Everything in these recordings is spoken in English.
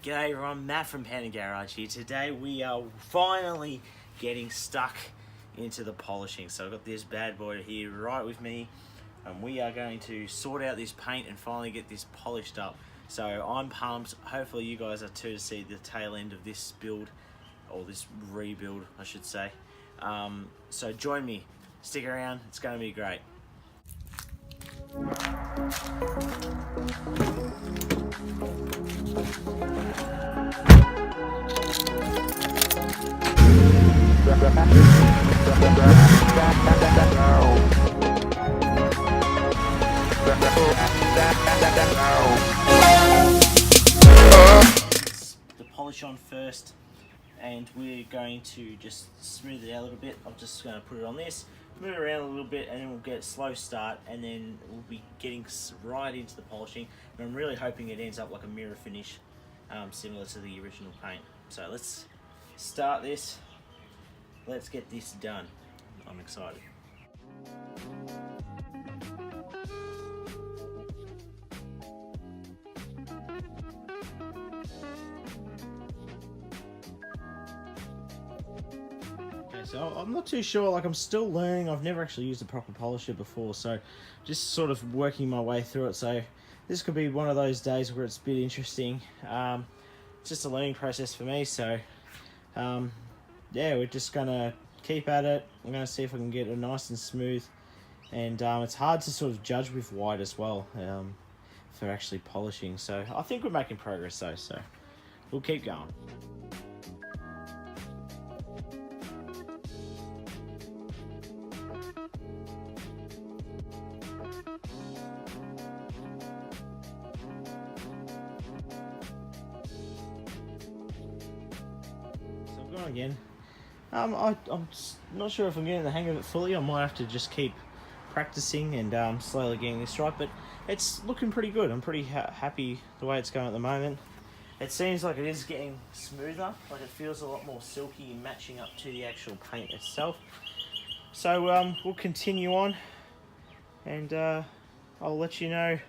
G'day everyone, Matt from Panda Garage here. Today we are finally getting stuck into the polishing. So I've got this bad boy here right with me and we are going to sort out this paint and finally get this polished up. So I'm pumped. Hopefully you guys are too to see the tail end of this build, or this rebuild I should say. So join me, stick around, it's going to be great. The polish on first, and we're going to just smooth it out a little bit. I'm just going to put it on this, move it around a little bit, and then we'll get a slow start, and then we'll be getting right into the polishing. And I'm really hoping it ends up like a mirror finish, similar to the original paint. So let's start this. Let's get this done. I'm excited. So I'm not too sure, like I'm still learning. I've never actually used a proper polisher before, so just sort of working my way through it. So this could be one of those days where it's a bit interesting. It's just a learning process for me, so yeah, we're just gonna keep at it. I'm gonna see if I can get it nice and smooth, and it's hard to sort of judge with white as well for actually polishing. So I think we're making progress though, so we'll keep going. Again, I'm not sure if I'm getting the hang of it fully. I might have to just keep practicing and slowly getting this right, but it's looking pretty good. I'm pretty happy the way it's going at the moment. It seems like it is getting smoother, like it feels a lot more silky and matching up to the actual paint itself. So we'll continue on, and I'll let you know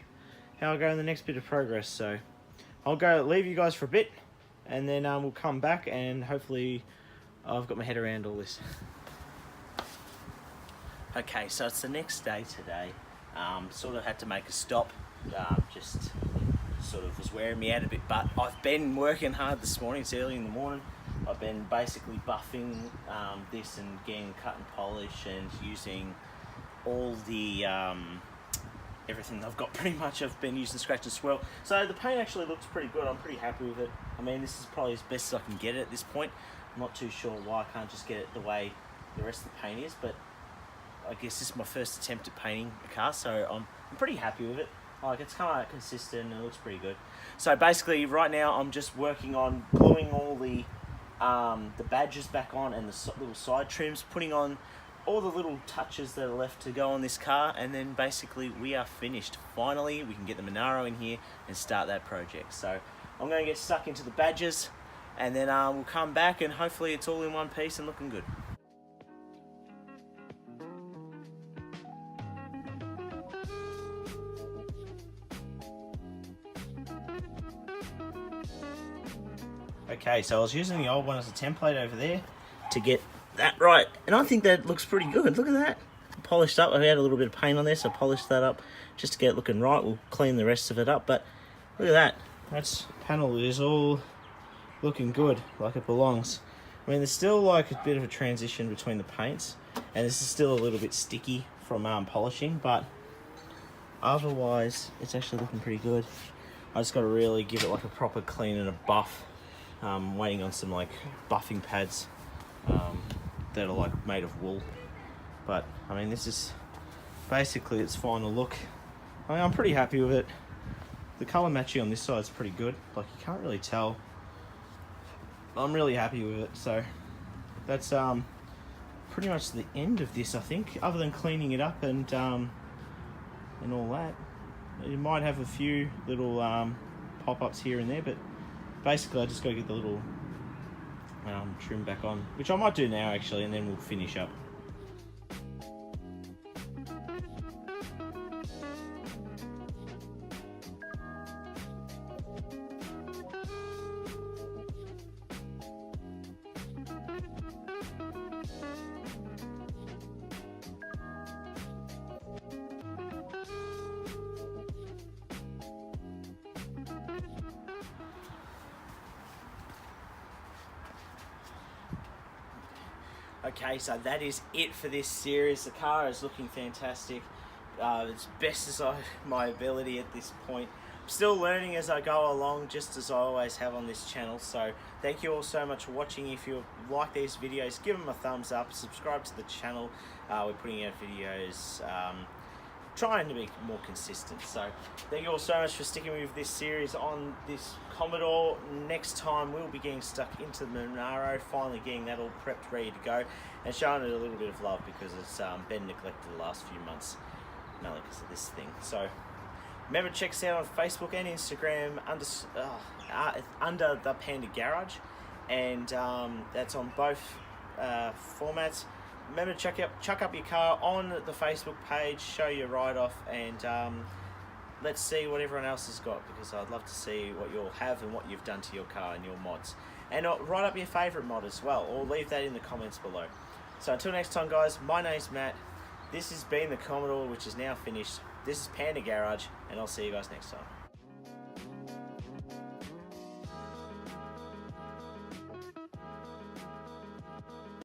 how I go in the next bit of progress. So I'll go leave you guys for a bit, and then we'll come back and hopefully I've got my head around all this. Okay, so it's the next day today. Sort of had to make a stop. Just sort of was wearing me out a bit, but I've been working hard this morning. It's early in the morning. I've been basically buffing this and getting cut and polish and using all the everything I've got. Pretty much I've been using scratch and swirl. So the paint actually looks pretty good. I'm pretty happy with it. I mean, this is probably as best as I can get it at this point. I'm not too sure why I can't just get it the way the rest of the paint is, but I guess this is my first attempt at painting a car, so I'm pretty happy with it. Like, it's kind of consistent and it looks pretty good. So basically right now I'm just working on gluing all the badges back on and the little side trims, putting on all the little touches that are left to go on this car, and then basically we are finished. Finally, we can get the Monaro in here and start that project. So I'm going to get stuck into the badges, and then we'll come back and hopefully it's all in one piece and looking good. Okay, so I was using the old one as a template over there to get that right, and I think that looks pretty good. Look at that, polished up. I had a little bit of paint on there, so I polished that up just to get it looking right. We'll clean the rest of it up, but look at that. That's panel is all looking good, like it belongs. I mean, there's still like a bit of a transition between the paints, and this is still a little bit sticky from polishing, but otherwise it's actually looking pretty good. I just got to really give it like a proper clean and a buff. Waiting on some like buffing pads that are like made of wool, but I mean, this is basically its final look. I mean, I'm pretty happy with it. The color matching on this side is pretty good, like you can't really tell. I'm really happy with it. So that's pretty much the end of this, I think, other than cleaning it up and all that. You might have a few little pop-ups here and there, but basically I just got to get the little trim back on, which I might do now actually, and then we'll finish up. Okay, so that is it for this series. The car is looking fantastic. As best as my ability at this point. I'm still learning as I go along, just as I always have on this channel. So thank you all so much for watching. If you like these videos, give them a thumbs up, subscribe to the channel. We're putting out videos, trying to be more consistent. So thank you all so much for sticking with this series on this Commodore. Next time we'll be getting stuck into the Monaro, finally getting that all prepped, ready to go, and showing it a little bit of love because it's been neglected the last few months, mainly because of this thing. So remember to check us out on Facebook and Instagram under the Panda Garage, and that's on both formats. Remember to chuck up your car on the Facebook page, show your write-off, and let's see what everyone else has got, because I'd love to see what you'll have and what you've done to your car and your mods. And write up your favourite mod as well, or leave that in the comments below. So until next time guys, my name's Matt. This has been the Commodore, which is now finished. This is Panda Garage, and I'll see you guys next time.